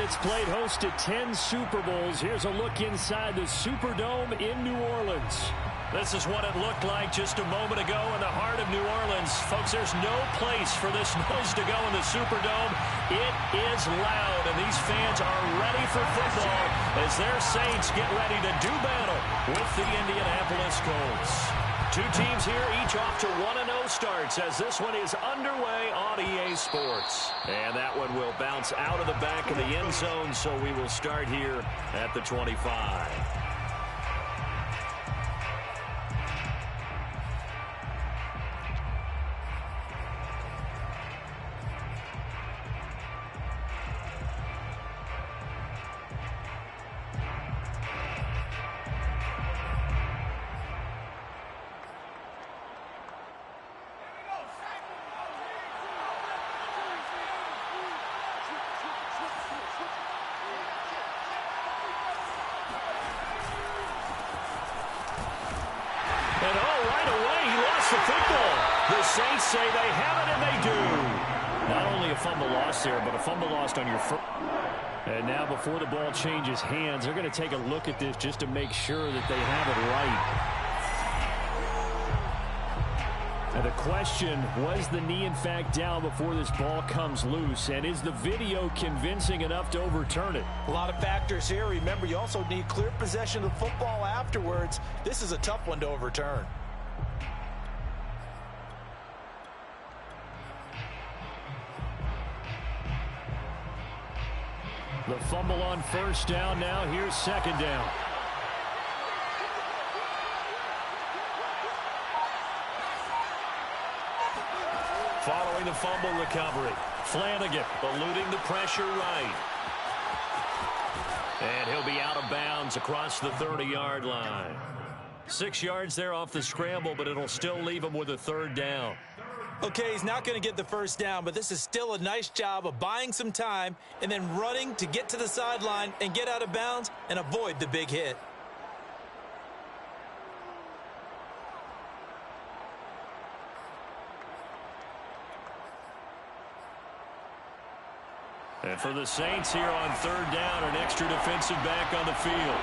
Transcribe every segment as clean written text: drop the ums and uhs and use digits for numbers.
it's played host to 10 Super Bowls. Here's a look inside the Superdome in New Orleans. This is what it looked like just a moment ago in the heart of New Orleans. Folks, there's no place for this noise to go in the Superdome. It is loud, and these fans are ready for football as their Saints get ready to do battle with the Indianapolis Colts. Two teams here, each off to 1-0 starts as this one is underway on EA Sports. And that one will bounce out of the back of the end zone, so we will start here at the 25. And right away, he lost the football. The Saints say they have it, and they do. Not only a fumble lost there, but a fumble lost on your first. And now before the ball changes hands, they're going to take a look at this just to make sure that they have it right. And the question, was the knee in fact down before this ball comes loose? And is the video convincing enough to overturn it? A lot of factors here. Remember, you also need clear possession of football afterwards. This is a tough one to overturn. The fumble on first down now. Here's second down. Following the fumble recovery, Flanagan eluding the pressure right. And he'll be out of bounds across the 30-yard line. 6 yards there off the scramble, but it'll still leave him with a third down. Okay, he's not going to get the first down, but this is still a nice job of buying some time and then running to get to the sideline and get out of bounds and avoid the big hit. And for the Saints here on third down, an extra defensive back on the field.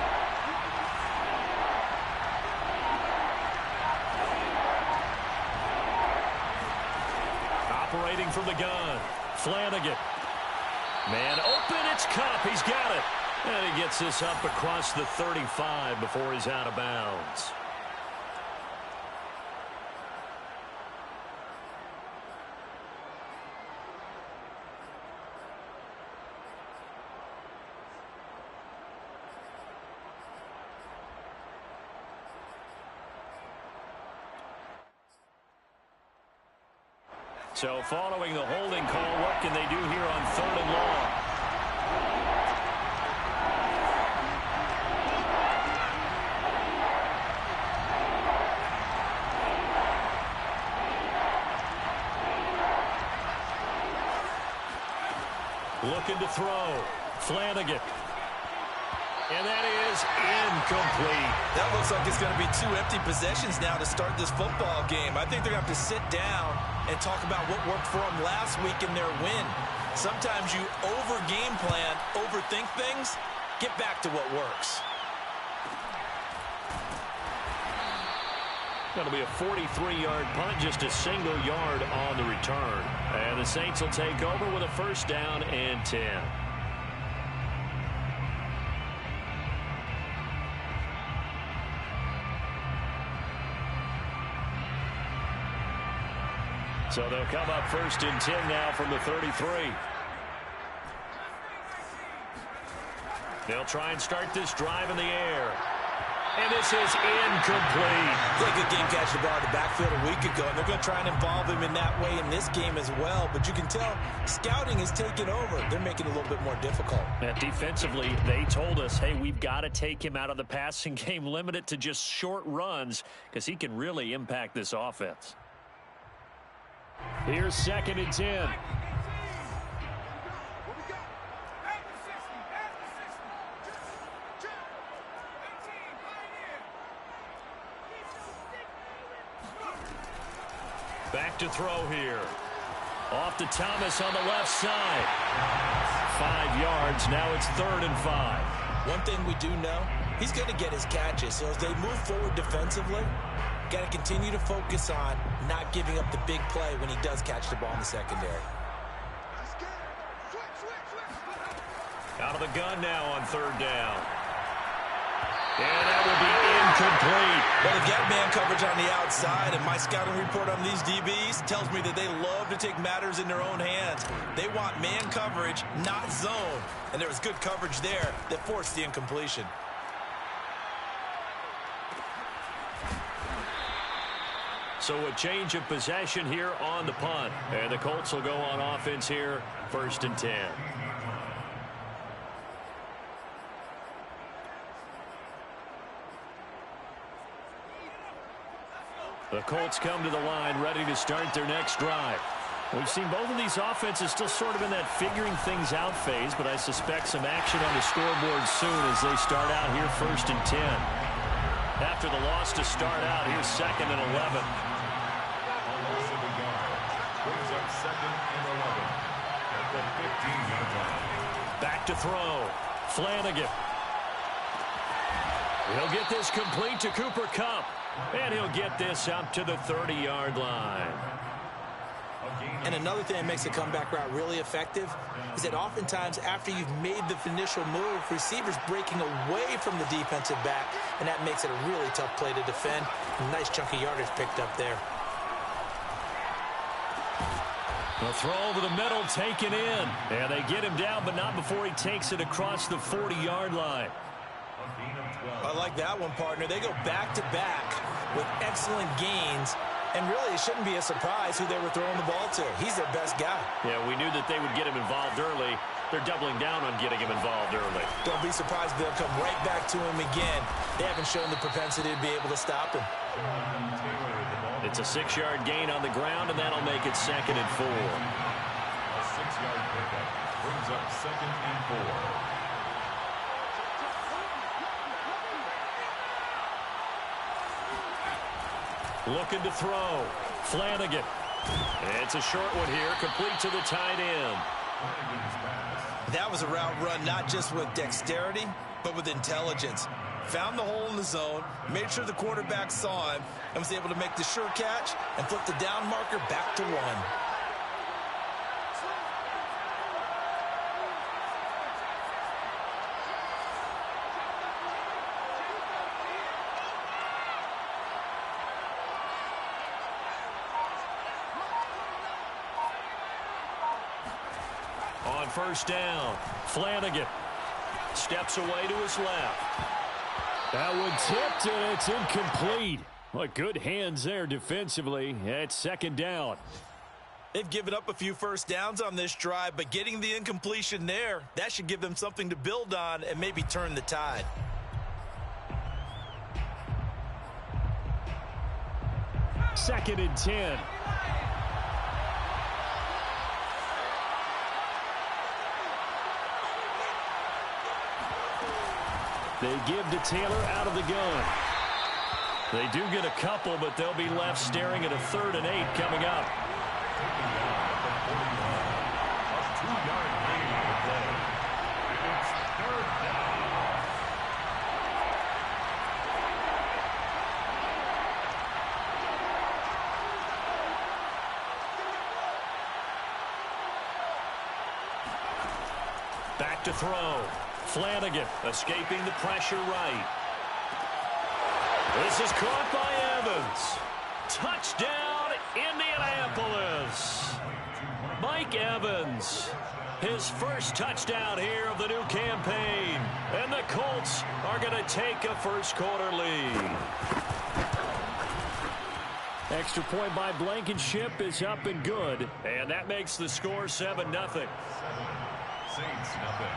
Operating from the gun, Flanagan. Man open, it's Cup. He's got it. And he gets this up across the 35 before he's out of bounds. So following the holding call, what can they do here on third and long? Looking to throw. Flanagan. And that is incomplete. That looks like it's going to be 2 empty possessions now to start this football game. I think they're going to have to sit down and talk about what worked for them last week in their win. Sometimes you over-game plan, overthink things. Get back to what works. Going to be a 43-yard punt, just a single yard on the return. And the Saints will take over with a first down and 10. So they'll come up first and 10 now from the 33. They'll try and start this drive in the air. And this is incomplete. Played a good game catching the ball in the backfield a week ago, and they're going to try and involve him in that way in this game as well. But you can tell scouting is taking over. They're making it a little bit more difficult. And defensively, they told us, hey, we've got to take him out of the passing game, limit it to just short runs, because he can really impact this offense. Here's second and 10. Back to throw here. Off to Thomas on the left side. 5 yards. Now it's 3rd and 5. One thing we do know, he's going to get his catches. So as they move forward defensively, got to continue to focus on not giving up the big play when he does catch the ball in the secondary. Out of the gun now on 3rd down. And that will be incomplete. Well, they've got man coverage on the outside, and my scouting report on these DBs tells me that they love to take matters in their own hands. They want man coverage, not zone. And there was good coverage there that forced the incompletion. So a change of possession here on the punt. And the Colts will go on offense here, 1st and 10. The Colts come to the line ready to start their next drive. We've seen both of these offenses still sort of in that figuring things out phase, but I suspect some action on the scoreboard soon as they start out here 1st and 10. After the loss to start out, here's 2nd and 11. Back to throw. Flanagan. He'll get this complete to Cooper Kupp. And he'll get this up to the 30-yard line. And another thing that makes the comeback route really effective is that oftentimes after you've made the initial move, receivers breaking away from the defensive back, and that makes it a really tough play to defend. A nice chunk of yardage picked up there. The throw over the middle, taken in. And they get him down, but not before he takes it across the 40-yard line. I like that one, partner. They go back-to-back with excellent gains, and really it shouldn't be a surprise who they were throwing the ball to. He's their best guy. Yeah, we knew that they would get him involved early. They're doubling down on getting him involved early. Don't be surprised if they'll come right back to him again. They haven't shown the propensity to be able to stop him. It's a 6-yard gain on the ground, and that'll make it 2nd and 4. A 6-yard pickup brings up 2nd and 4. Looking to throw. Flanagan. It's a short one here, complete to the tight end. That was a route run not just with dexterity, but with intelligence. Found the hole in the zone, made sure the quarterback saw him, and was able to make the sure catch and flip the down marker back to 1. On 1st down, Flanagan steps away to his left. That one tipped, and it's incomplete. What good hands there defensively at 2nd down. They've given up a few first downs on this drive, but getting the incompletion there, that should give them something to build on and maybe turn the tide. Second and 10. They give to Taylor out of the gun. They do get a couple, but they'll be left staring at a 3rd and 8 coming up. A 2-yard gain on the play. It's 3rd down. Back to throw. Flanagan escaping the pressure right. This is caught by Evans. Touchdown, Indianapolis. Mike Evans, his first touchdown here of the new campaign. And the Colts are going to take a first-quarter lead. Extra point by Blankenship is up and good. And that makes the score 7-0. Saints nothing.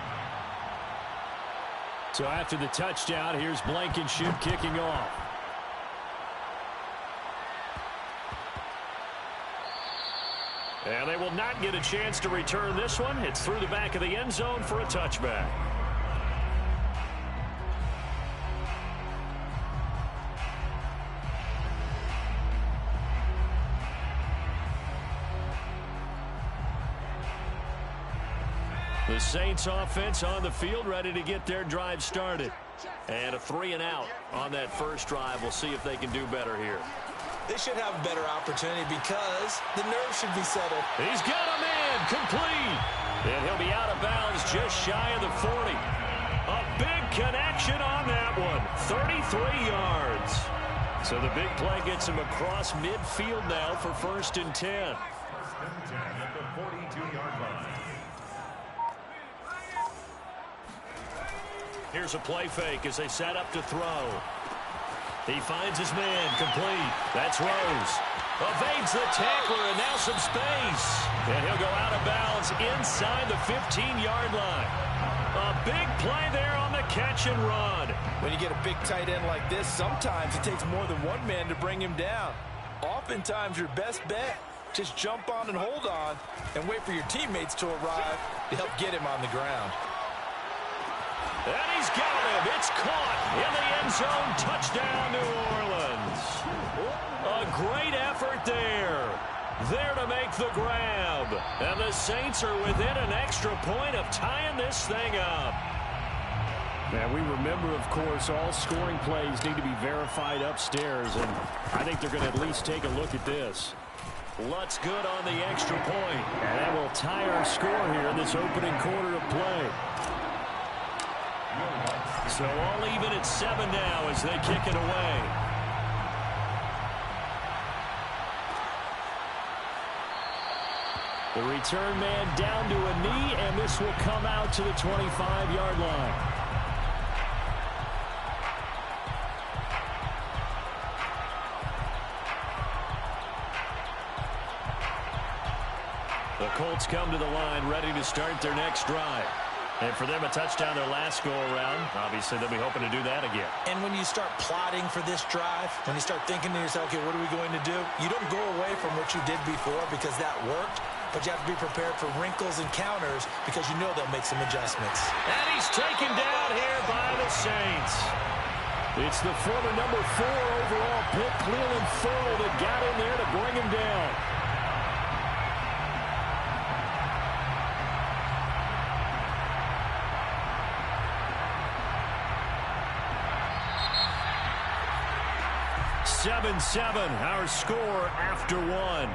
So after the touchdown, here's Blankenship kicking off. And they will not get a chance to return this one. It's through the back of the end zone for a touchback. The The Saints offense on the field, ready to get their drive started. And a 3-and-out on that first drive. We'll see if they can do better here. They should have a better opportunity because the nerves should be settled. He's got a man complete. And he'll be out of bounds just shy of the 40. A big connection on that one. 33 yards. So the big play gets him across midfield now for 1st and 10. 1st and 10 at the 42-yard line. Here's a play fake as they set up to throw. He finds his man complete. That's Rose. Evades the tackler and now some space. And he'll go out of bounds inside the 15-yard line. A big play there on the catch and run. When you get a big tight end like this, sometimes it takes more than one man to bring him down. Oftentimes your best bet, just jump on and hold on and wait for your teammates to arrive to help get him on the ground. And he's got him. It's caught in the end zone. Touchdown, New Orleans. A great effort there. There to make the grab. And the Saints are within an extra point of tying this thing up. Man, we remember, of course, all scoring plays need to be verified upstairs, and I think they're going to at least take a look at this. Lutz good on the extra point. And that will tie our score here in this opening quarter of play. So all even at 7 now as they kick it away. The return man down to a knee, and this will come out to the 25-yard line. The Colts come to the line ready to start their next drive. And for them, a touchdown their last go-around. Obviously, they'll be hoping to do that again. And when you start plotting for this drive, when you start thinking to yourself, okay, what are we going to do? You don't go away from what you did before because that worked, but you have to be prepared for wrinkles and counters because you know they'll make some adjustments. And he's taken down here by the Saints. It's the former number 4 overall pick, Cleveland Ferrell, that got in there to bring him down. Seven, our score after 1. 7-7.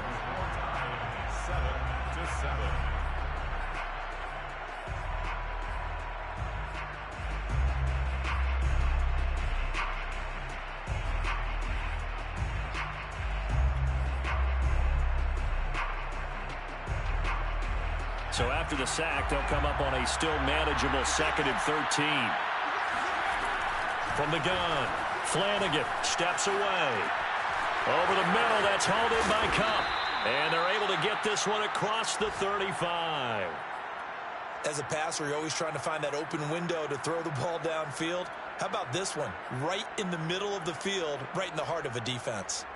So after the sack, they'll come up on a still manageable 2nd and 13. From the gun, Flanagan steps away. Over the middle, that's hauled in by Cup. And they're able to get this one across the 35. As a passer, you're always trying to find that open window to throw the ball downfield. How about this one? Right in the middle of the field, right in the heart of a defense.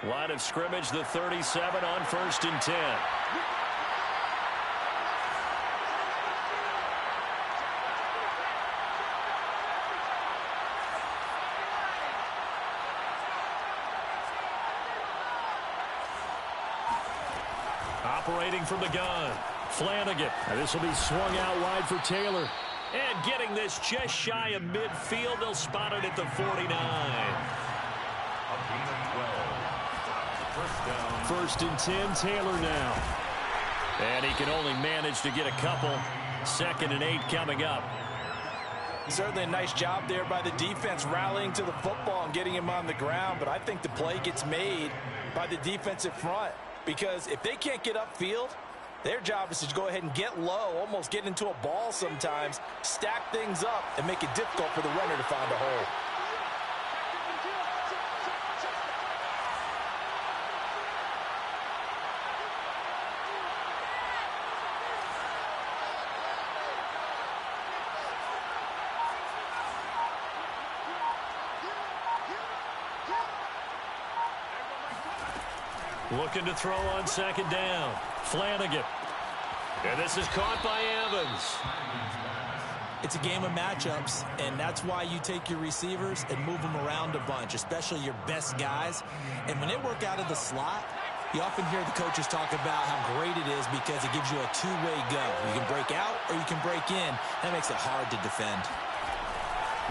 Line of scrimmage, the 37 on 1st and 10. Operating from the gun, Flanagan. And this will be swung out wide for Taylor. And getting this just shy of midfield, they'll spot it at the 49. A gain of 12. First down. 1st and 10, Taylor now. And he can only manage to get a couple. 2nd and 8 coming up. Certainly a nice job there by the defense rallying to the football and getting him on the ground. But I think the play gets made by the defensive front. Because if they can't get upfield, their job is to go ahead and get low, almost get into a ball sometimes, stack things up, and make it difficult for the runner to find a hole. Looking to throw on 2nd down. Flanagan. And this is caught by Evans. It's a game of matchups, and that's why you take your receivers and move them around a bunch, especially your best guys. And when they work out of the slot, You often hear the coaches talk about how great it is because it gives you a two-way go. You can break out or you can break in. That makes it hard to defend.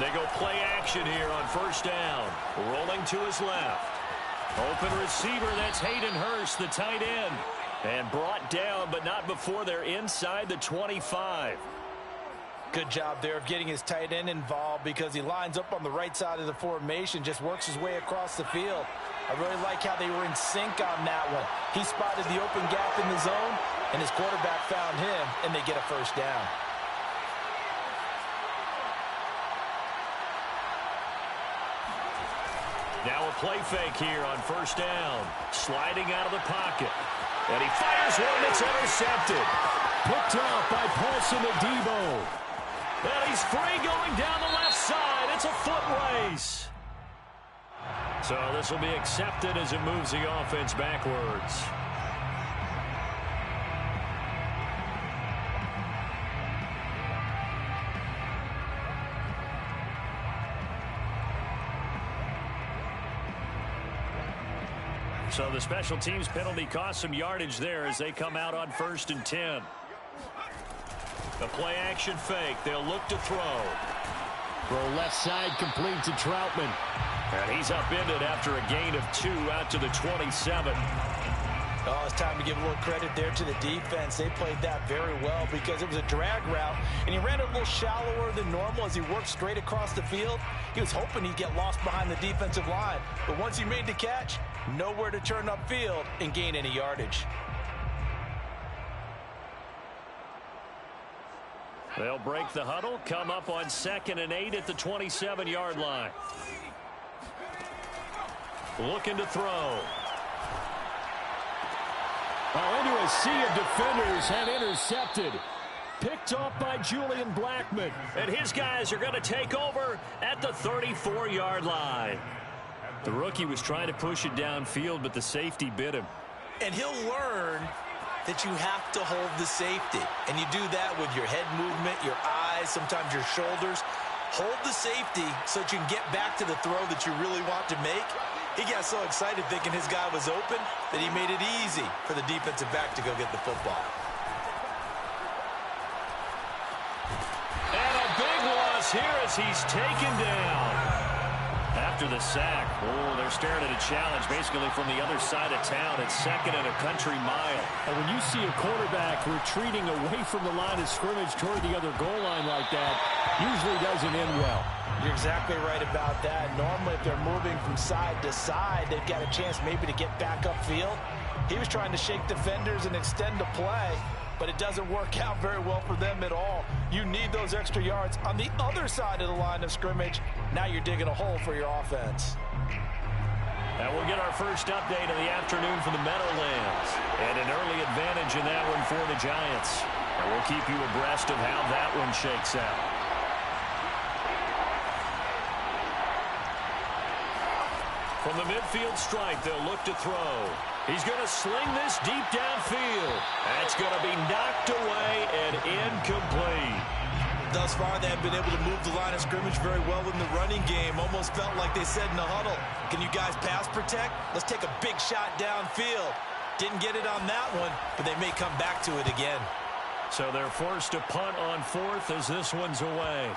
They go play action here on first down. Rolling to his left. Open receiver, that's Hayden Hurst, the tight end. And brought down, but not before they're inside the 25. Good job there of getting his tight end involved because he lines up on the right side of the formation, just works his way across the field. I really like how they were in sync on that one. He spotted the open gap in the zone, and his quarterback found him, and they get a first down. Now a play fake here on first down. Sliding out of the pocket. And he fires one that's intercepted. Picked up by Paulson Adebo. And he's free going down the left side. It's a foot race. So this will be accepted as it moves the offense backwards. So the special teams penalty cost some yardage there as they come out on 1st and 10. The play action fake. They'll look to throw. Throw left side complete to Troutman. And he's upended after a gain of 2 out to the 27. Oh, it's time to give a little credit there to the defense. They played that very well because it was a drag route, and he ran it a little shallower than normal as he worked straight across the field. He was hoping he'd get lost behind the defensive line, but once he made the catch, nowhere to turn upfield and gain any yardage. They'll break the huddle, come up on 2nd and 8 at the 27-yard line. Looking to throw. Into a sea of defenders and intercepted. Picked off by Julian Blackman. And his guys are going to take over at the 34-yard line. The rookie was trying to push it downfield, but the safety bit him. And he'll learn that you have to hold the safety. And you do that with your head movement, your eyes, sometimes your shoulders. Hold the safety so that you can get back to the throw that you really want to make. He got so excited thinking his guy was open that he made it easy for the defensive back to go get the football. And a big loss here as he's taken down. After the sack, they're staring at a challenge basically from the other side of town. It's 2nd and a country mile. And when you see a quarterback retreating away from the line of scrimmage toward the other goal line like that, usually doesn't end well. You're exactly right about that. Normally, if they're moving from side to side, they've got a chance maybe to get back upfield. He was trying to shake defenders and extend the play, but it doesn't work out very well for them at all. You need those extra yards on the other side of the line of scrimmage. Now you're digging a hole for your offense. And we'll get our first update of the afternoon from the Meadowlands. And an early advantage in that one for the Giants. And we'll keep you abreast of how that one shakes out. From the midfield strike, they'll look to throw. He's going to sling this deep downfield. That's going to be knocked away and incomplete. Thus far, they have been able to move the line of scrimmage very well in the running game. Almost felt like they said in the huddle, can you guys pass protect? Let's take a big shot downfield. Didn't get it on that one, but they may come back to it again. So they're forced to punt on 4th as this one's away.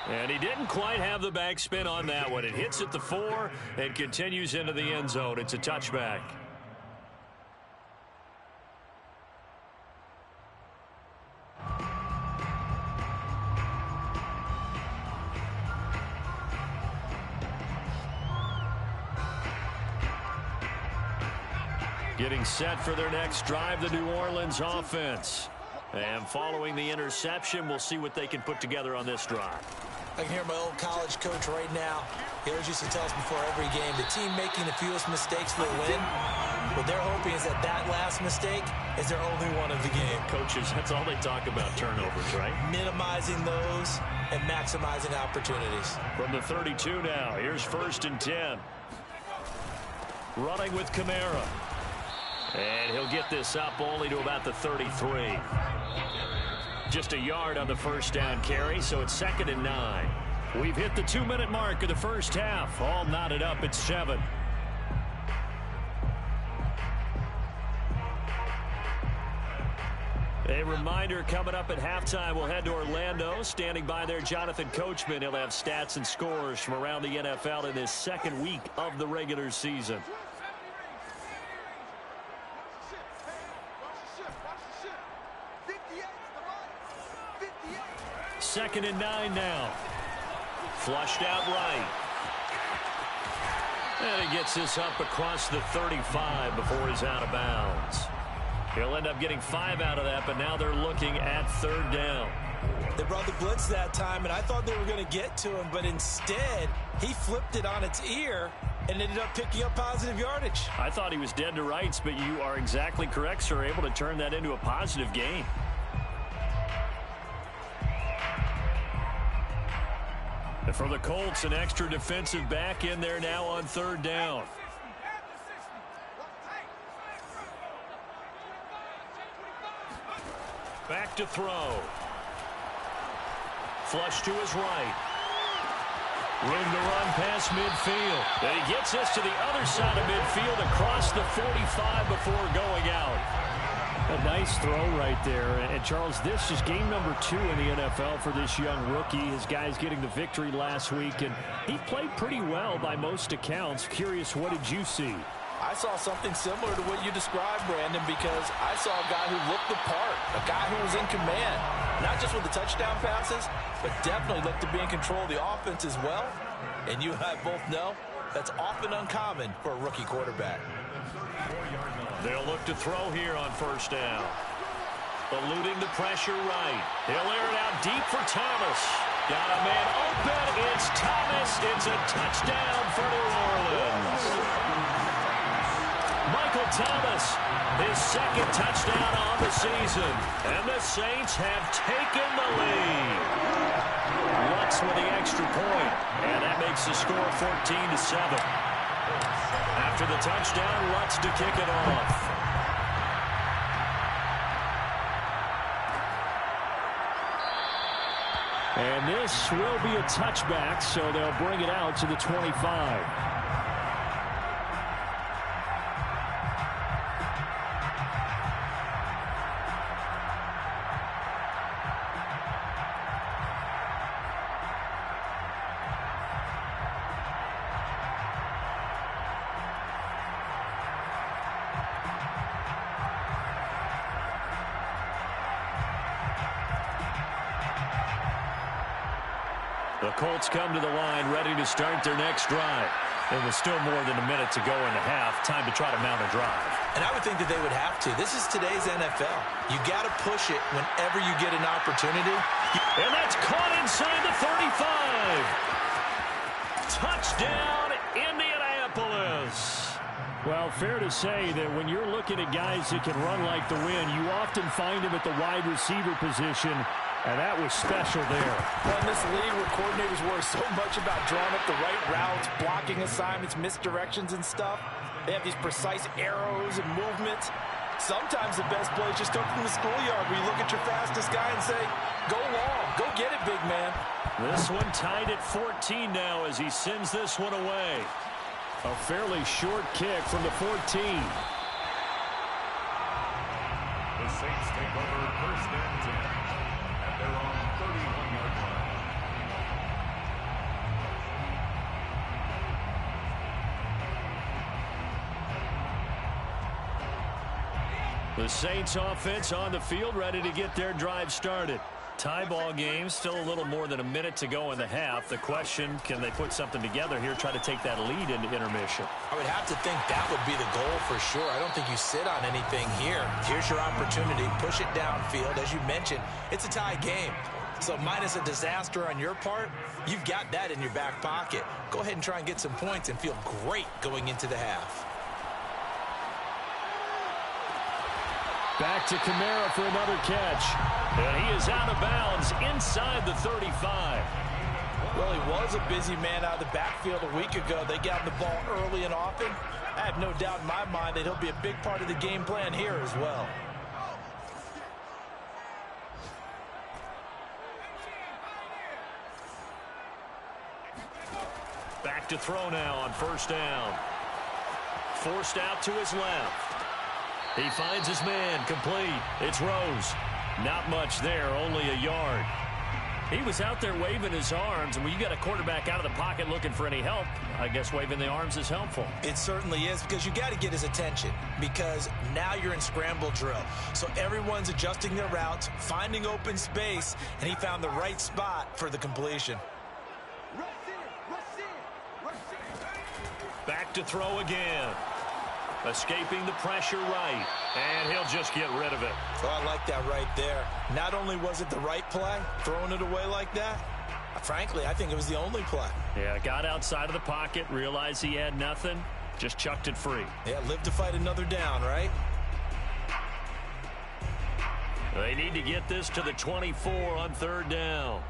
And he didn't quite have the backspin on that one. It hits at the 4 and continues into the end zone. It's a touchback. Getting set for their next drive, the New Orleans offense. And following the interception, we'll see what they can put together on this drive. I can hear my old college coach right now. He always used to tell us before every game, the team making the fewest mistakes will win. What they're hoping is that that last mistake is their only one of the game. Coaches, that's all they talk about, turnovers, right? Minimizing those and maximizing opportunities. From the 32 now, here's 1st and 10. Running with Kamara. And he'll get this up only to about the 33. Just a yard on the first down carry, so it's 2nd and 9. We've hit the 2-minute mark of the first half. All knotted up at 7. A reminder coming up at halftime. We'll head to Orlando. Standing by there, Jonathan Coachman. He'll have stats and scores from around the NFL in this second week of the regular season. Second and 9 now. Flushed out right. And he gets this up across the 35 before he's out of bounds. He'll end up getting 5 out of that, but now they're looking at third down. They brought the blitz that time, and I thought they were going to get to him, but instead he flipped it on its ear and ended up picking up positive yardage. I thought he was dead to rights, but you are exactly correct, sir. Able to turn that into a positive gain. And for the Colts, an extra defensive back in there now on third down. Back to throw. Flush to his right. Room to run past midfield. And he gets this to the other side of midfield across the 45 before going out. A nice throw right there. And Charles, this is game number 2 in the NFL for this young rookie. His guys getting the victory last week, and he played pretty well by most accounts. Curious, what did you see? I saw something similar to what you described, Brandon, because I saw a guy who looked the part, a guy who was in command, not just with the touchdown passes, but definitely looked to be in control of the offense as well. And you and I both know that's often uncommon for a rookie quarterback. They'll look to throw here on first down. Eluding the pressure right. He'll air it out deep for Thomas. Got a man open. It's Thomas. It's a touchdown for New Orleans. Michael Thomas, his second touchdown on the season. And the Saints have taken the lead. Lutz with the extra point. And that makes the score 14-7. After the touchdown, Lutz to kick it off. And this will be a touchback, so they'll bring it out to the 25. The Colts come to the line ready to start their next drive. And with still more than a minute to go in the half, time to try to mount a drive. And I would think that they would have to. This is today's NFL. You got to push it whenever you get an opportunity. And that's caught inside the 35. Touchdown, Indianapolis. Well, fair to say that when you're looking at guys that can run like the wind, you often find them at the wide receiver position. And that was special there. Well, in this league where coordinators worry so much about drawing up the right routes, blocking assignments, misdirections and stuff, they have these precise arrows and movements. Sometimes the best plays just come from the schoolyard where you look at your fastest guy and say, go long, go get it, big man. This one tied at 14 now as he sends this one away. A fairly short kick from the 14. The Saints take over first and 10. They're on 31-yard line. The Saints offense on the field ready to get their drive started. Tie ball game, still a little more than a minute to go in the half. The question, can they put something together here, try to take that lead into intermission? I would have to think that would be the goal for sure. I don't think you sit on anything here. Here's your opportunity. Push it downfield. As you mentioned, it's a tie game. So minus a disaster on your part, you've got that in your back pocket. Go ahead and try and get some points and feel great going into the half. Back to Kamara for another catch. And he is out of bounds inside the 35. Well, he was a busy man out of the backfield a week ago. They got the ball early and often. I have no doubt in my mind that he'll be a big part of the game plan here as well. Back to throw now on first down. Forced out to his left. He finds his man complete. It's Rose. Not much there, only a yard. He was out there waving his arms, and when you got a quarterback out of the pocket looking for any help, I guess waving the arms is helpful. It certainly is, because you got to get his attention, because now you're in scramble drill. So everyone's adjusting their routes, finding open space, and he found the right spot for the completion. Back to throw again. Escaping the pressure right. And he'll just get rid of it. Oh, I like that right there. Not only was it the right play, throwing it away like that, frankly, I think it was the only play. Yeah, got outside of the pocket, realized he had nothing, just chucked it free. Yeah, live to fight another down, right? They need to get this to the 24 on third down.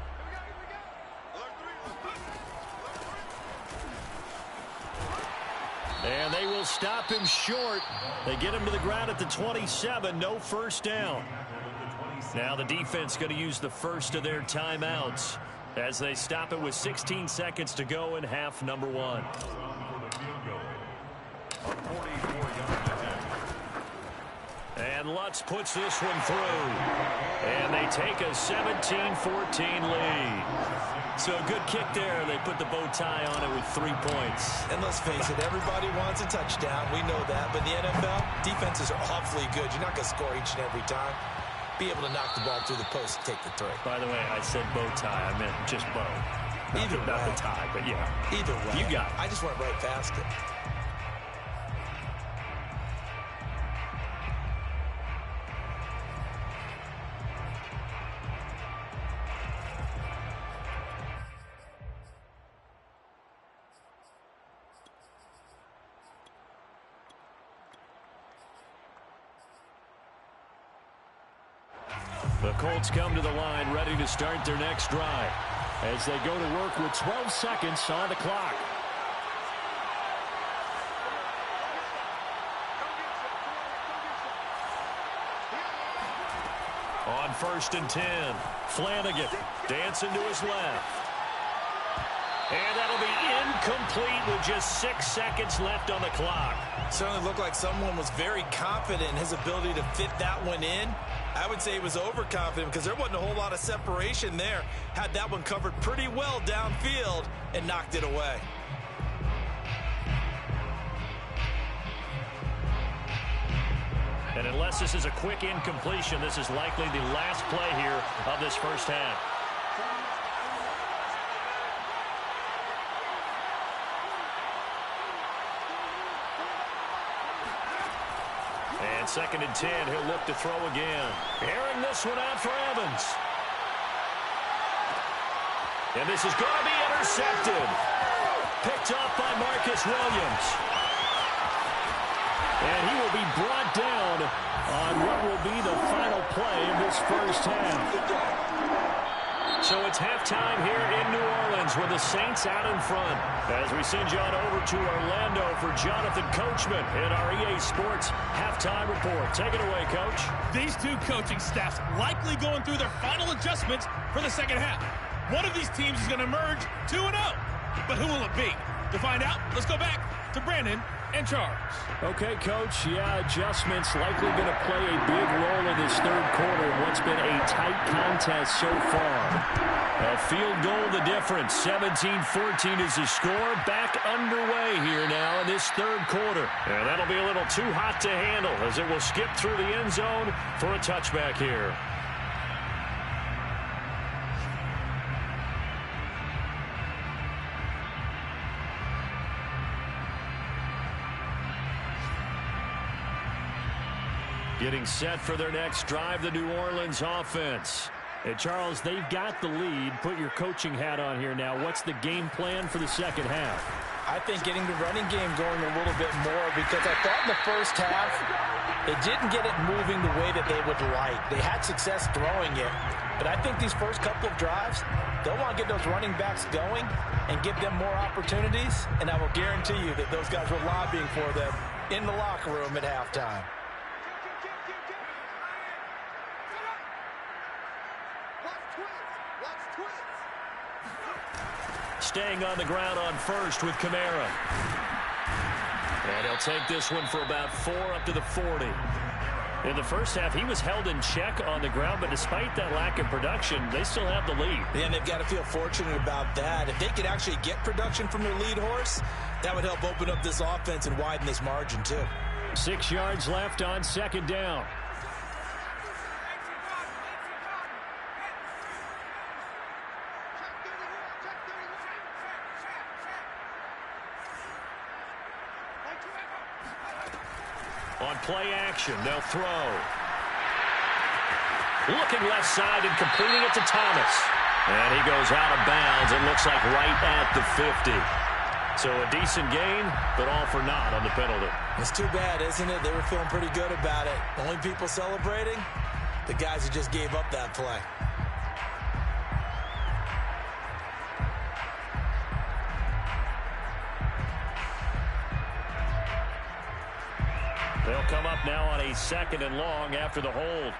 And they will stop him short. They get him to the ground at the 27. No first down. Now the defense going to use the first of their timeouts as they stop it with 16 seconds to go in half number one. And Lutz puts this one through. And they take a 17-14 lead. So a good kick there. They put the bow tie on it with 3 points. And let's face it, everybody wants a touchdown. We know that. But in the NFL, defenses are awfully good. You're not going to score each and every time. Be able to knock the ball through the post and take the three. By the way, I said bow tie. I meant just bow. Either way. Not the tie, but yeah. Either way. You got it. I just went right past it. The Colts come to the line ready to start their next drive as they go to work with 12 seconds on the clock. On 1st and 10, Flanagan dancing to his left. And that'll be incomplete with just 6 seconds left on the clock. Certainly looked like someone was very confident in his ability to fit that one in. I would say he was overconfident because there wasn't a whole lot of separation there. Had that one covered pretty well downfield and knocked it away. And unless this is a quick incompletion, this is likely the last play here of this first half. And 2nd and 10, he'll look to throw again. Airing this one out for Evans. And this is going to be intercepted. Picked off by Marcus Williams. And he will be brought down on what will be the final play of this first half. So it's halftime here in New Orleans with the Saints out in front. As we send you on over to Orlando for Jonathan Coachman in our EA Sports halftime report. Take it away, Coach. These two coaching staffs likely going through their final adjustments for the second half. One of these teams is going to emerge 2-0. But who will it be? To find out, let's go back to Brandon and Charles. Okay, Coach. Yeah, adjustments likely going to play a big role in this third quarter in what's been a tight contest so far. A field goal the difference. 17-14 is the score. Back underway here now in this third quarter. And that'll be a little too hot to handle as it will skip through the end zone for a touchback here. Getting set for their next drive, the New Orleans offense. And Charles, they've got the lead. Put your coaching hat on here now. What's the game plan for the second half? I think getting the running game going a little bit more, because I thought in the first half they didn't get it moving the way that they would like. They had success throwing it, but I think these first couple of drives, they'll want to get those running backs going and give them more opportunities, and I will guarantee you that those guys were lobbying for them in the locker room at halftime. Staying on the ground on first with Kamara. And he'll take this one for about 4 up to the 40. In the first half, he was held in check on the ground, but despite that lack of production, they still have the lead. And they've got to feel fortunate about that. If they could actually get production from their lead horse, that would help open up this offense and widen this margin too. 6 yards left on second down. On play action, they'll throw. Looking left side and completing it to Thomas. And he goes out of bounds, it looks like right at the 50. So a decent gain, but all for naught on the penalty. It's too bad, isn't it? They were feeling pretty good about it. Only people celebrating, the guys who just gave up that play. They'll come up now on a 2nd and long after the hold.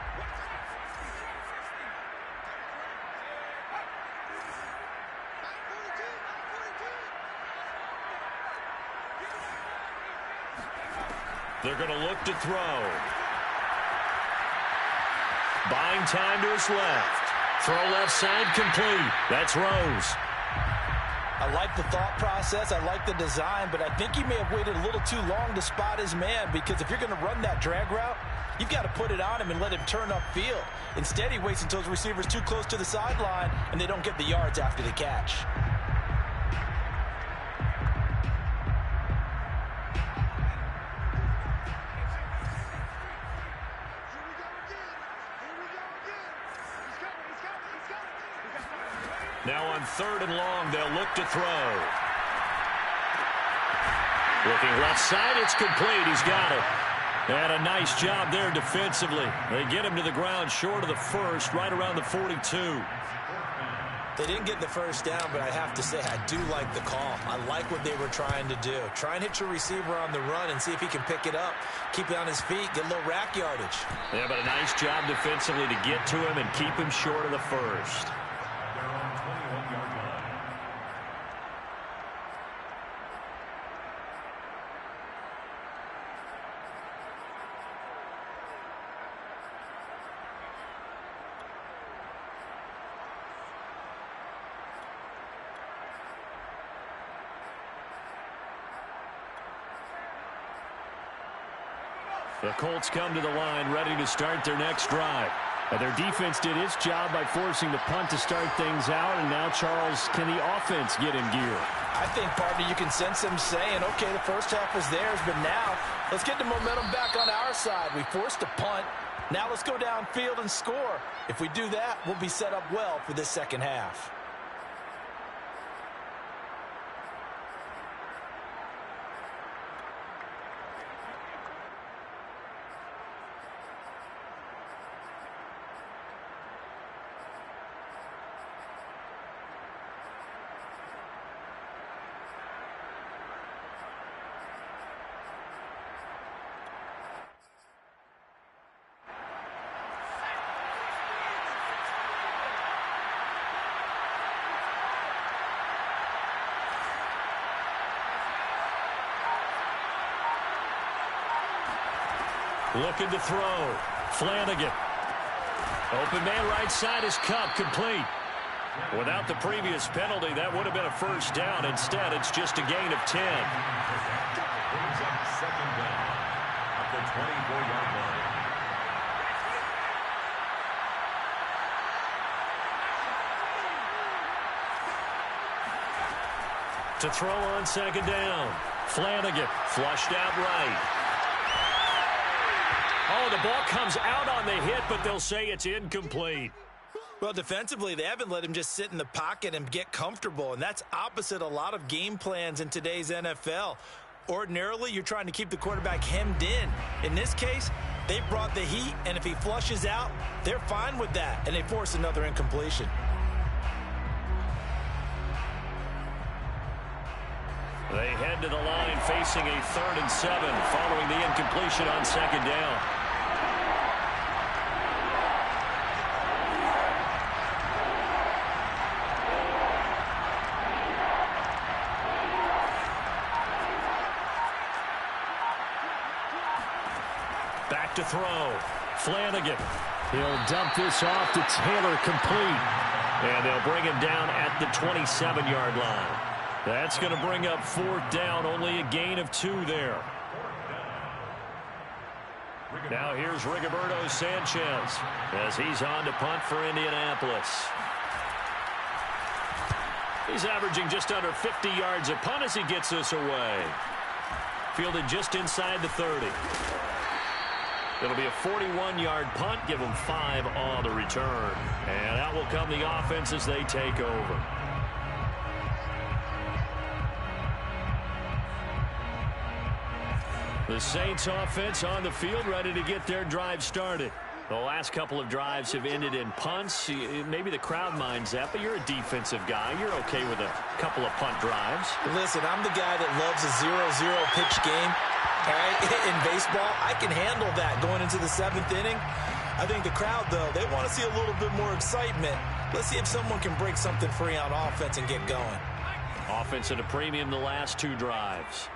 They're going to look to throw. Buying time to his left. Throw left side complete. That's Rose. I like the thought process. I like the design, but I think he may have waited a little too long to spot his man, because if you're going to run that drag route, you've got to put it on him and let him turn upfield. Instead, he waits until his receiver's too close to the sideline, and they don't get the yards after the catch. Now on 3rd and long, they'll look to throw. Looking left side, it's complete. He's got it. And a nice job there defensively. They get him to the ground short of the first, right around the 42. They didn't get the first down, but I have to say I do like the call. I like what they were trying to do. Try and hit your receiver on the run and see if he can pick it up. Keep it on his feet, get a little rack yardage. Yeah, but a nice job defensively to get to him and keep him short of the first. The Colts come to the line ready to start their next drive. Their defense did its job by forcing the punt to start things out, and now, Charles, can the offense get in gear? I think, partner, you can sense them saying, okay, the first half was theirs, but now let's get the momentum back on our side. We forced a punt. Now let's go downfield and score. If we do that, we'll be set up well for this second half. Looking to throw. Flanagan. Open man right side is Cup, complete. Without the previous penalty, that would have been a first down. Instead, it's just a gain of 10. Brings up 2nd down at the 24-yard line. To throw on 2nd down. Flanagan flushed out right. Oh, the ball comes out on the hit, but they'll say it's incomplete. Well, defensively, they haven't let him just sit in the pocket and get comfortable, and that's opposite a lot of game plans in today's NFL. Ordinarily, you're trying to keep the quarterback hemmed in. In this case, they brought the heat, and if he flushes out, they're fine with that, and they force another incompletion. They head to the line facing a 3rd and 7 following the incompletion on 2nd down. back to throw. Flanagan. He'll dump this off to Taylor, complete. And they'll bring him down at the 27-yard line. That's going to bring up 4th down, only a gain of 2 there. Now here's Rigoberto Sanchez as he's on to punt for Indianapolis. He's averaging just under 50 yards a punt as he gets this away. Fielded just inside the 30. It'll be a 41-yard punt, give them 5 on the return. And out will come the offense as they take over. The Saints offense on the field, ready to get their drive started. The last couple of drives have ended in punts. Maybe the crowd minds that, but you're a defensive guy. You're okay with a couple of punt drives. Listen, I'm the guy that loves a 0-0 pitch game. All right? In baseball, I can handle that going into the 7th inning. I think the crowd, though, they want to see a little bit more excitement. Let's see if someone can break something free on offense and get going. Offense at a premium the last 2 drives.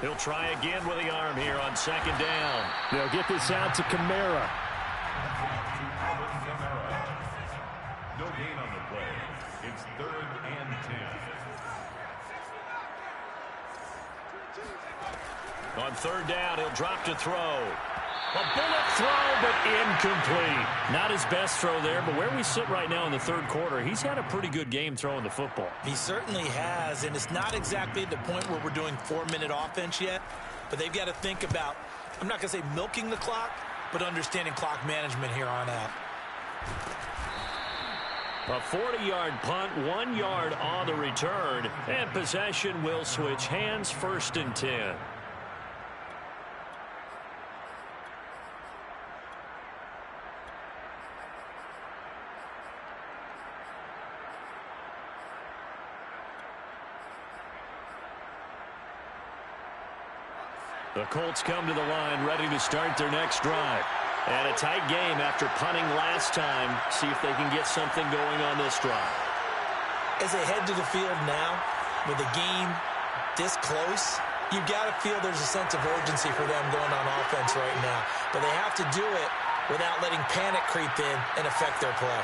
He'll try again with the arm here on 2nd down. They'll get this out to Kamara. No gain on the play. It's 3rd and 10. On 3rd down, he'll drop to throw. A bullet throw, but incomplete. Not his best throw there, but where we sit right now in the 3rd quarter, he's had a pretty good game throwing the football. He certainly has, and it's not exactly the point where we're doing 4-minute offense yet, but they've got to think about, I'm not going to say milking the clock, but understanding clock management here on out. A 40-yard punt, 1 yard on the return, and possession will switch hands, 1st and 10. The Colts come to the line, ready to start their next drive. And a tight game after punting last time. See if they can get something going on this drive. As they head to the field now, with the game this close, you've got to feel there's a sense of urgency for them going on offense right now. But they have to do it without letting panic creep in and affect their play.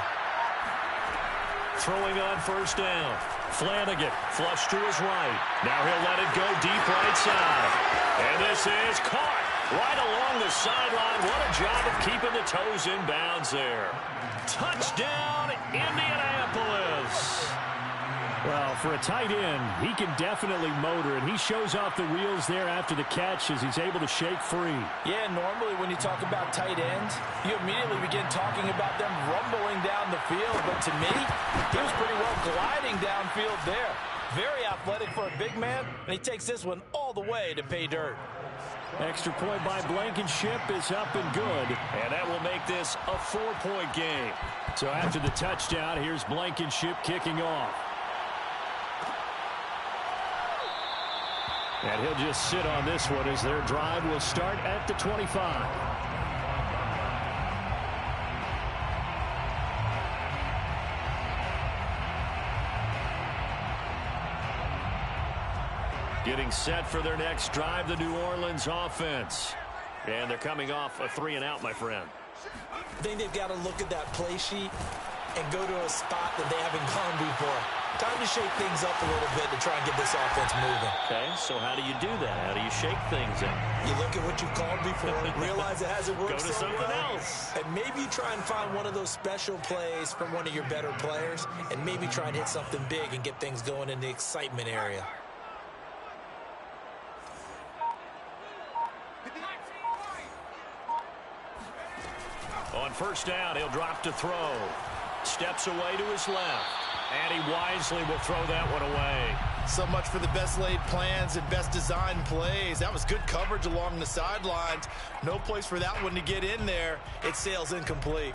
Throwing on 1st down. Flanagan, flush to his right. Now he'll let it go deep right side. And this is caught right along the sideline. What a job of keeping the toes in bounds there. Touchdown, Indianapolis. Well, for a tight end, he can definitely motor, and he shows off the wheels there after the catch as he's able to shake free. Yeah, normally when you talk about tight ends, you immediately begin talking about them rumbling down the field. But to me, he was pretty well gliding downfield there. Very athletic for a big man, and he takes this one all the way to pay dirt. Extra point by Blankenship is up and good. And that will make this a 4-point game. So after the touchdown, here's Blankenship kicking off. And he'll just sit on this one as their drive will start at the 25. Getting set for their next drive, the New Orleans offense. And they're coming off a 3-and-out, my friend. I think they've got to look at that play sheet and go to a spot that they haven't gone before. Time to shake things up a little bit to try and get this offense moving. Okay, so how do you do that? How do you shake things up? You look at what you've called before, realize it hasn't worked Go to so something well, else. and maybe try and find one of those special plays from one of your better players, and maybe try and hit something big and get things going in the excitement area. On 1st down, he'll drop to throw. Steps away to his left. And he wisely will throw that one away. So much for the best laid plans and best designed plays. That was good coverage along the sidelines. No place for that one to get in there. It sails incomplete.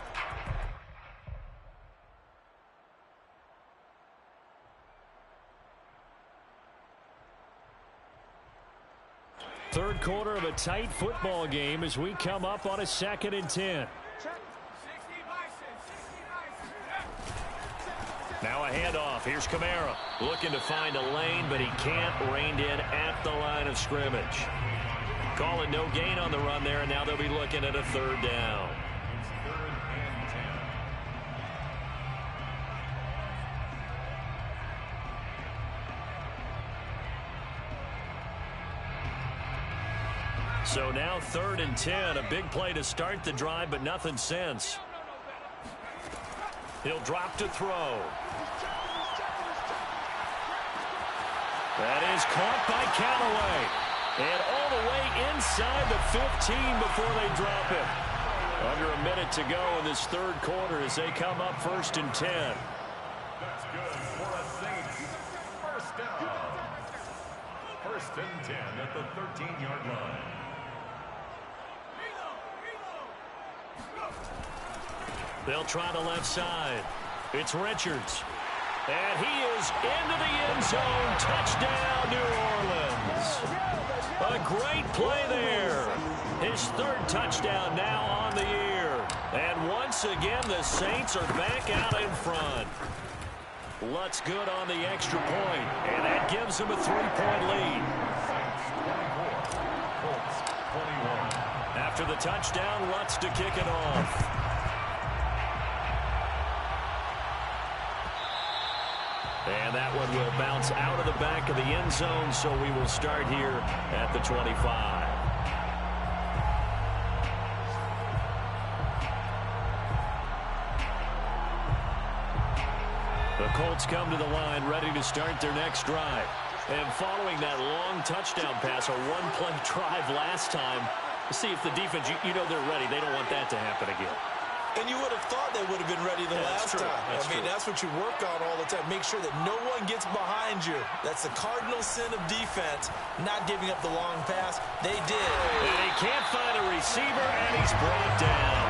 Third quarter of a tight football game as we come up on a 2nd and 10. Now a handoff. Here's Kamara looking to find a lane, but he can't. Reined in at the line of scrimmage. Call it no gain on the run there, and now they'll be looking at a third down. It's 3rd and 10. So now 3rd and 10, a big play to start the drive, but nothing since. He'll drop to throw. That is caught by Callaway. And all the way inside the 15 before they drop it. Under a minute to go in this third quarter as they come up 1st and 10. That's good for a Saints first down. 1st and 10 at the 13-yard line. They'll try the left side. It's Richards. And he is into the end zone. Touchdown, New Orleans. A great play there. His 3rd touchdown now on the year. And once again, the Saints are back out in front. Lutz good on the extra point, and that gives them a 3-point lead. Saints 24, Colts 21. After the touchdown, Lutz to kick it off. And that one will bounce out of the back of the end zone, so we will start here at the 25. The Colts come to the line ready to start their next drive. And following that long touchdown pass, a one-play drive last time, see if the defense, you know they're ready. They don't want that to happen again. And you would have thought they would have been ready the last time. That's what you work on all the time. Make sure that no one gets behind you. That's the cardinal sin of defense, not giving up the long pass. They did. And he can't find a receiver, and he's brought down.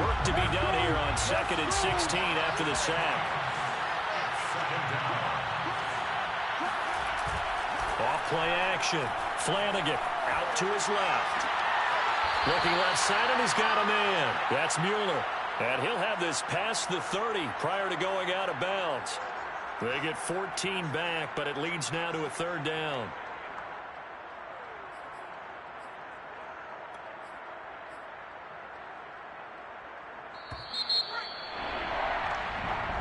Work to be done here on 2nd and 16 after the sack. Off play action. Flanagan out to his left. Looking left side, and he's got a man. That's Mueller. And he'll have this past the 30 prior to going out of bounds. They get 14 back, but it leads now to a 3rd down.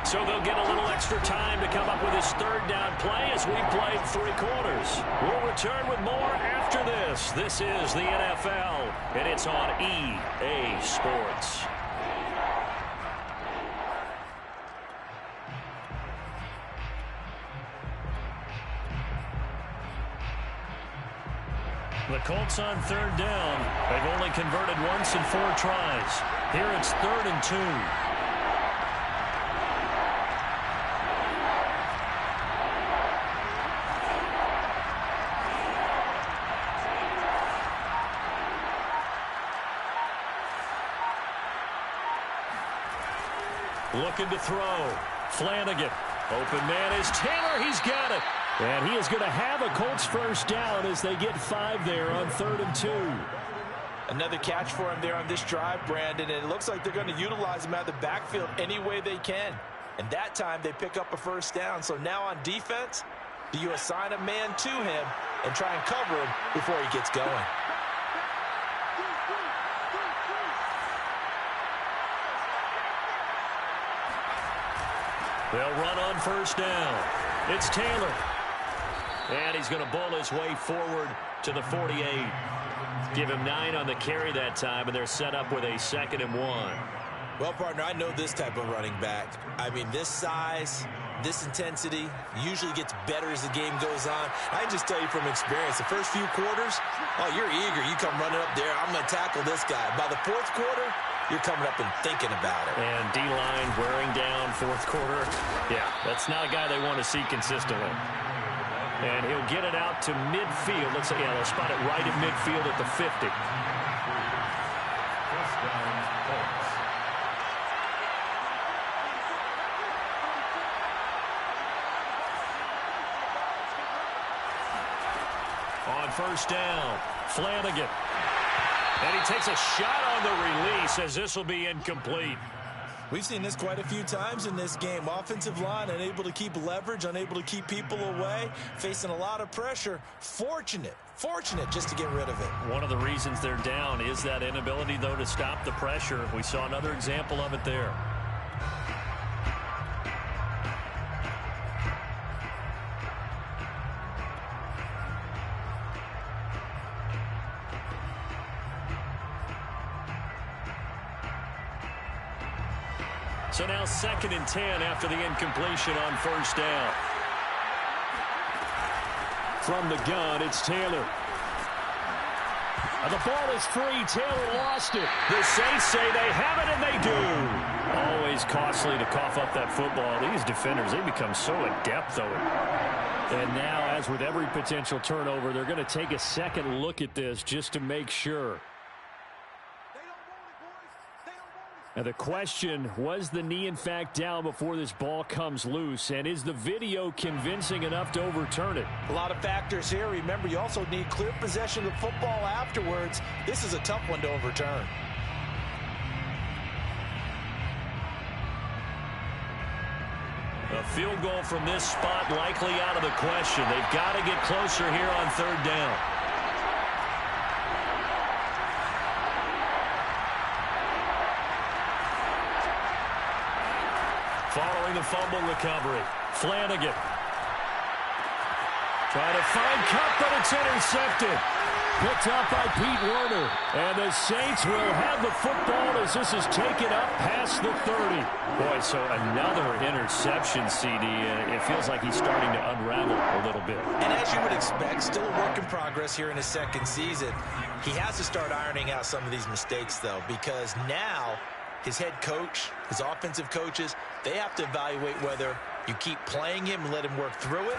So they'll get a little extra time to come up with his 3rd down play as we played 3 quarters. We'll return with more after this. This is the NFL, and it's on EA Sports. The Colts on 3rd down. They've only converted once in 4 tries. Here it's 3rd and 2. Looking to throw. Flanagan. Open man is Taylor. He's got it. And he is going to have a Colts first down as they get 5 there on 3rd and 2. Another catch for him there on this drive, Brandon. And it looks like they're going to utilize him out of the backfield any way they can. And that time they pick up a first down. So now on defense, do you assign a man to him and try and cover him before he gets going? They'll run on first down. It's Taylor. And he's going to bowl his way forward to the 48. Give him 9 on the carry that time, and they're set up with a 2nd and 1. Well, partner, I know this type of running back. I mean, this size, this intensity usually gets better as the game goes on. I can just tell you from experience, the first few quarters, oh, you're eager. You come running up there, I'm going to tackle this guy. By the 4th quarter, you're coming up and thinking about it. And D-line wearing down 4th quarter. Yeah, that's not a guy they want to see consistently. And he'll get it out to midfield. Let's say, yeah, they'll spot it right at midfield at the 50. First down, Colts. On first down, Flanagan. And he takes a shot on the release as this will be incomplete. We've seen this quite a few times in this game. Offensive line unable to keep leverage, unable to keep people away, facing a lot of pressure. Fortunate just to get rid of it. One of the reasons they're down is that inability, though, to stop the pressure. We saw another example of it there. So now 2nd and 10 after the incompletion on 1st down. From the gun, it's Taylor. And the ball is free. Taylor lost it. The Saints say they have it, and they do. Always costly to cough up that football. These defenders, they become so adept, though. And now, as with every potential turnover, they're going to take a second look at this just to make sure. And the question, was the knee in fact down before this ball comes loose? And is the video convincing enough to overturn it? A lot of factors here. Remember, you also need clear possession of the football afterwards. This is a tough one to overturn. A field goal from this spot likely out of the question. They've got to get closer here on 3rd down. Following the fumble recovery, Flanagan. Trying to find Cup, but it's intercepted. Picked up by Pete Werner. And the Saints will have the football as this is taken up past the 30. Boy, so another interception, CD. It feels like he's starting to unravel a little bit. And as you would expect, still a work in progress here in his 2nd season. He has to start ironing out some of these mistakes, though, because now his head coach, his offensive coaches, they have to evaluate whether you keep playing him and let him work through it,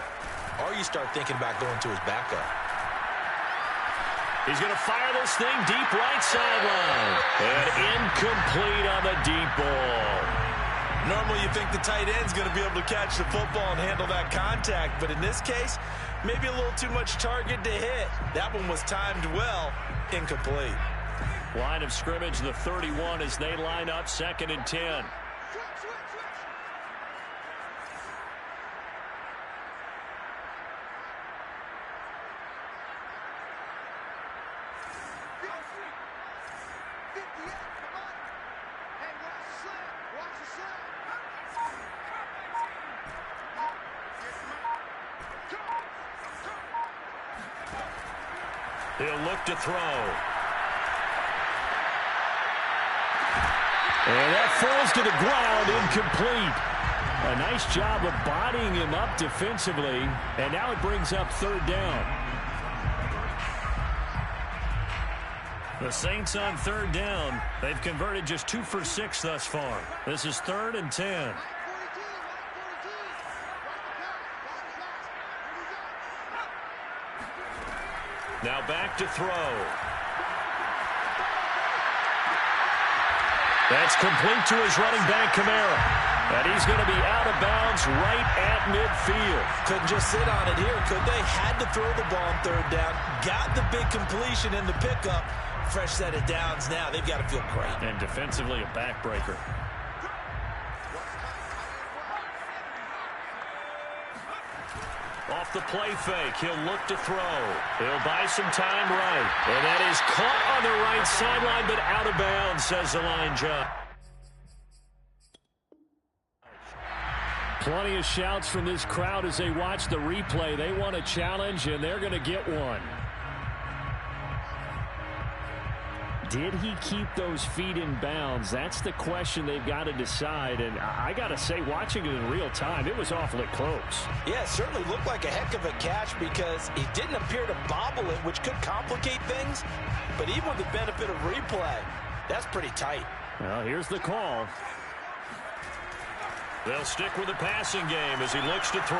or you start thinking about going to his backup. He's going to fire this thing deep right sideline. And incomplete on the deep ball. Normally you think the tight end's going to be able to catch the football and handle that contact, but in this case, maybe a little too much target to hit. That one was timed well, incomplete. Line of scrimmage, the 31 as they line up 2nd and 10. He'll look to throw. And that falls to the ground, incomplete. A nice job of bodying him up defensively. And now it brings up 3rd down. The Saints on 3rd down. They've converted just 2 for 6 thus far. This is 3rd and 10. Now back to throw. That's complete to his running back, Kamara. And he's going to be out of bounds right at midfield. Couldn't just sit on it here, could they? Had to throw the ball on 3rd down. Got the big completion in the pickup. Fresh set of downs now. They've got to feel great. And defensively, a backbreaker. Off the play fake, he'll look to throw. He'll buy some time right. And that is caught on the right sideline, but out of bounds, says the line judge. Plenty of shouts from this crowd as they watch the replay. They want a challenge, and they're going to get one. Did he keep those feet in bounds? That's the question they've got to decide. And I got to say, watching it in real time, it was awfully close. Yeah, it certainly looked like a heck of a catch because he didn't appear to bobble it, which could complicate things. But even with the benefit of replay, that's pretty tight. Well, here's the call. They'll stick with the passing game as he looks to throw.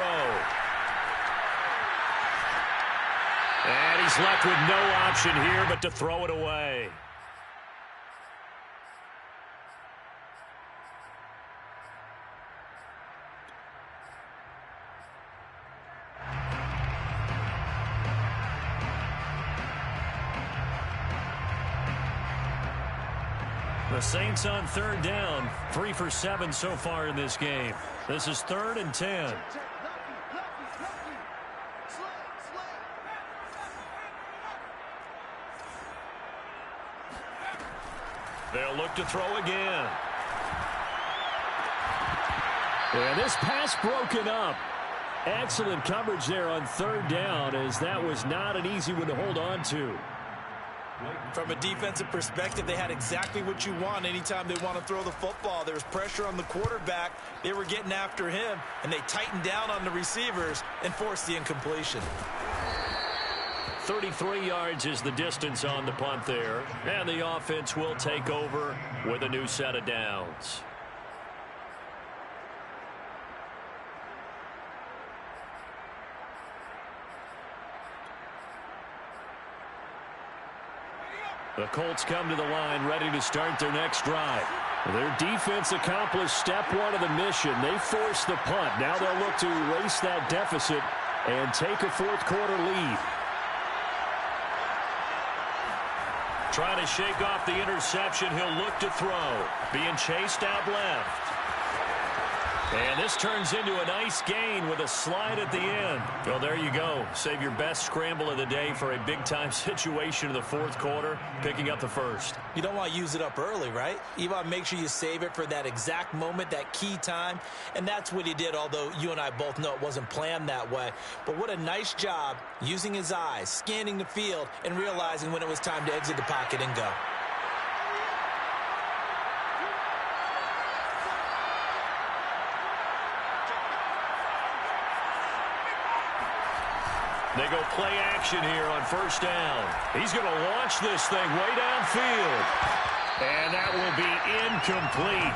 And he's left with no option here but to throw it away. The Saints on third down, 3 for 7 so far in this game. This is 3rd and 10. They'll look to throw again. And this pass broken up. Excellent coverage there on third down, as that was not an easy one to hold on to. From a defensive perspective, they had exactly what you want anytime they want to throw the football. There was pressure on the quarterback. They were getting after him, and they tightened down on the receivers and forced the incompletion. 33 yards is the distance on the punt there, and the offense will take over with a new set of downs. The Colts come to the line ready to start their next drive. Their defense accomplished step 1 of the mission. They forced the punt. Now they'll look to erase that deficit and take a fourth quarter lead. Trying to shake off the interception. He'll look to throw. Being chased out left. And this turns into a nice gain with a slide at the end. Well, there you go. Save your best scramble of the day for a big-time situation in the fourth quarter, picking up the first. You don't want to use it up early, right? You want to make sure you save it for that exact moment, that key time. And that's what he did, although you and I both know it wasn't planned that way. But what a nice job using his eyes, scanning the field, and realizing when it was time to exit the pocket and go. They go play action here on first down. He's going to launch this thing way downfield. And that will be incomplete.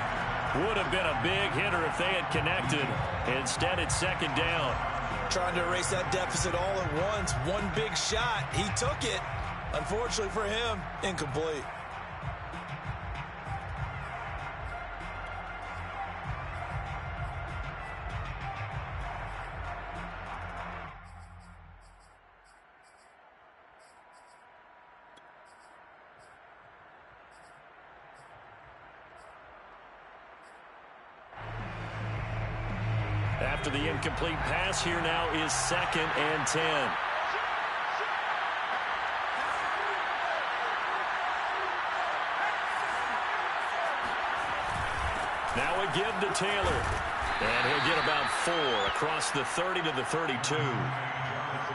Would have been a big hitter if they had connected. Instead, it's second down. Trying to erase that deficit all at once. One big shot. He took it. Unfortunately for him, incomplete. After the incomplete pass, here now is 2nd and 10. Now a give to Taylor. And he'll get about 4 across the 30 to the 32.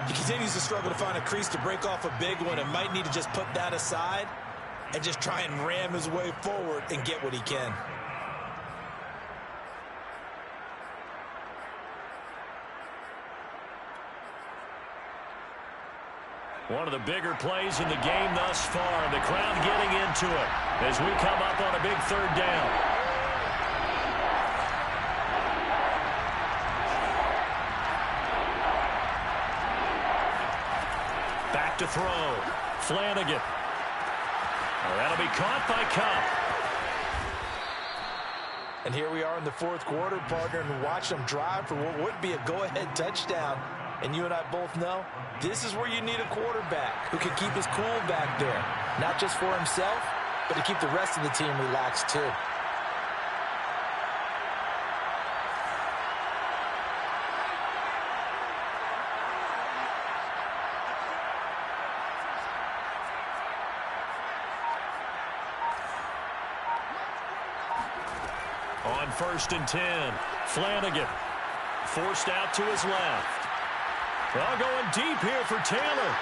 He continues to struggle to find a crease to break off a big one and might need to just put that aside and just try and ram his way forward and get what he can. One of the bigger plays in the game thus far. The crowd getting into it as we come up on a big third down. Back to throw. Flanagan. That'll be caught by Cup. And here we are in the fourth quarter, partner, and watch them drive for what would be a go-ahead touchdown. And you and I both know this is where you need a quarterback who can keep his cool back there. Not just for himself, but to keep the rest of the team relaxed too. On 1st and 10, Flanagan forced out to his left. Well, going deep here for Taylor.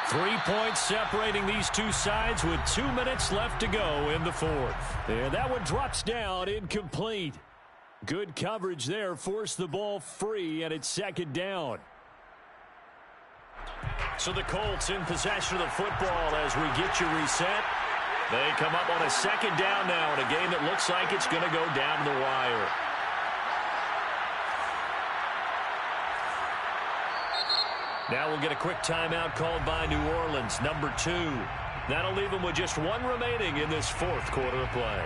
3 points separating these two sides with 2 minutes left to go in the fourth. And that one drops down, incomplete. Good coverage there, forced the ball free, and it's second down. So the Colts in possession of the football as we get you reset. They come up on a second down now in a game that looks like it's going to go down the wire. Now we'll get a quick timeout called by New Orleans, number 2. That'll leave them with just 1 remaining in this fourth quarter of play.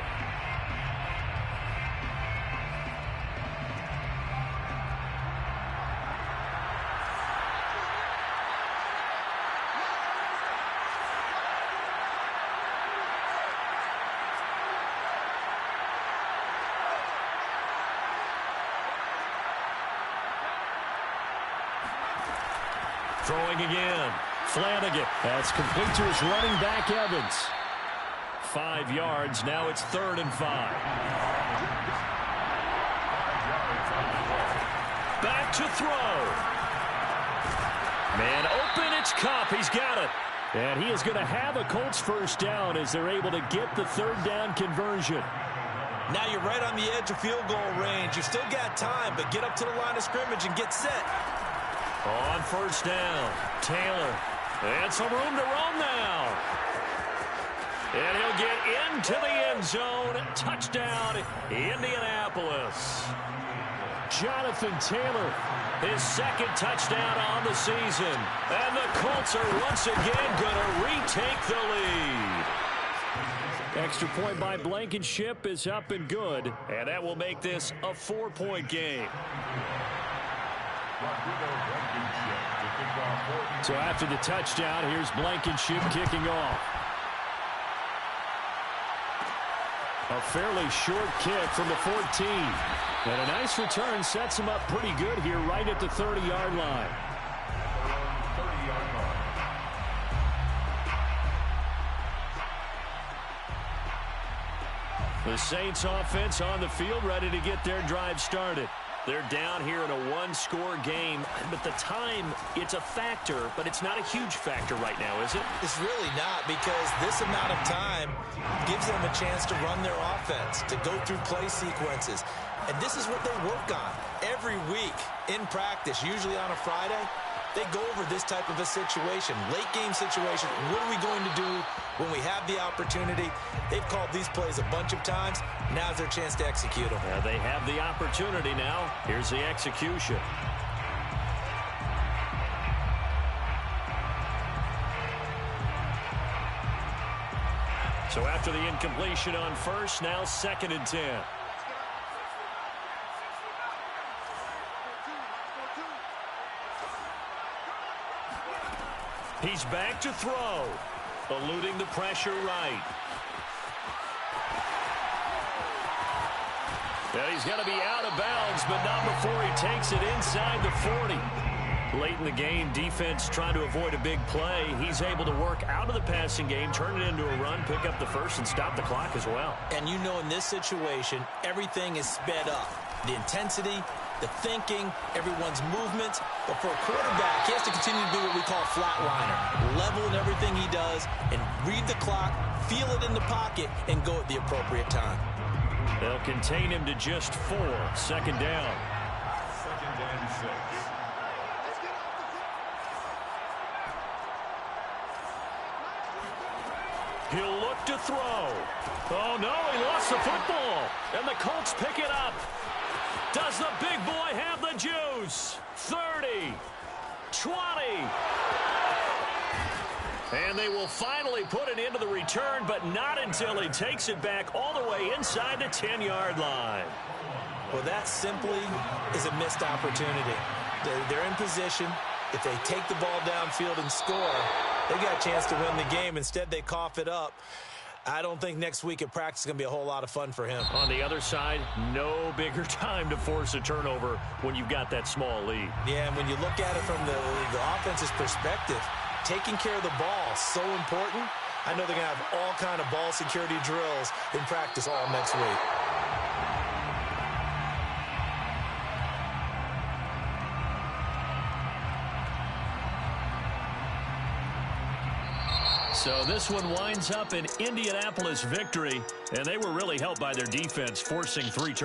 Throwing again. Flanagan. That's complete to his running back, Evans. 5 yards. Now it's 3rd and 5. Back to throw. Man open. It's Kupp. He's got it. And he is going to have a Colts first down as they're able to get the 3rd down conversion. Now you're right on the edge of field goal range. You've still got time, but get up to the line of scrimmage and get set. On first down, Taylor. And some room to roam now. And he'll get into the end zone. Touchdown, Indianapolis. Jonathan Taylor, his 2nd touchdown on the season. And the Colts are once again going to retake the lead. Extra point by Blankenship is up and good. And that will make this a 4-point game. So after the touchdown, here's Blankenship kicking off. A fairly short kick from the 14. And a nice return sets him up pretty good here right at the 30-yard line. The Saints offense on the field ready to get their drive started. They're down here in a 1-score game, but the time, it's a factor, but it's not a huge factor right now, is it? It's really not, because this amount of time gives them a chance to run their offense, to go through play sequences. And this is what they work on every week in practice, usually on a Friday. They go over this type of a situation, late game situation. What are we going to do when we have the opportunity? They've called these plays a bunch of times. Now's their chance to execute them. They have the opportunity now. Here's the execution. So after the incompletion on first, now 2nd and 10. He's back to throw. Eluding the pressure right. And he's going to be out of bounds, but not before he takes it inside the 40. Late in the game, defense trying to avoid a big play. He's able to work out of the passing game, turn it into a run, pick up the first, and stop the clock as well. And you know in this situation, everything is sped up. The intensity, the thinking, everyone's movements. But for a quarterback, he has to continue to do what we call flatliner. Level in everything he does and read the clock, feel it in the pocket, and go at the appropriate time. They'll contain him to just 4. 2nd down. 2nd and 6. He'll look to throw. Oh, no, he lost the football. And the Colts pick it up. Does the big boy have the juice? 30, 20. And they will finally put it into the return, but not until he takes it back all the way inside the 10-yard line. Well, that simply is a missed opportunity. They're in position. If they take the ball downfield and score, they got a chance to win the game. Instead, they cough it up. I don't think next week at practice is going to be a whole lot of fun for him. On the other side, no bigger time to force a turnover when you've got that small lead. Yeah, and when you look at it from the offense's perspective, taking care of the ball is so important. I know they're going to have all kind of ball security drills in practice all next week. So this one winds up an Indianapolis victory, and they were really helped by their defense, forcing 3 turnovers.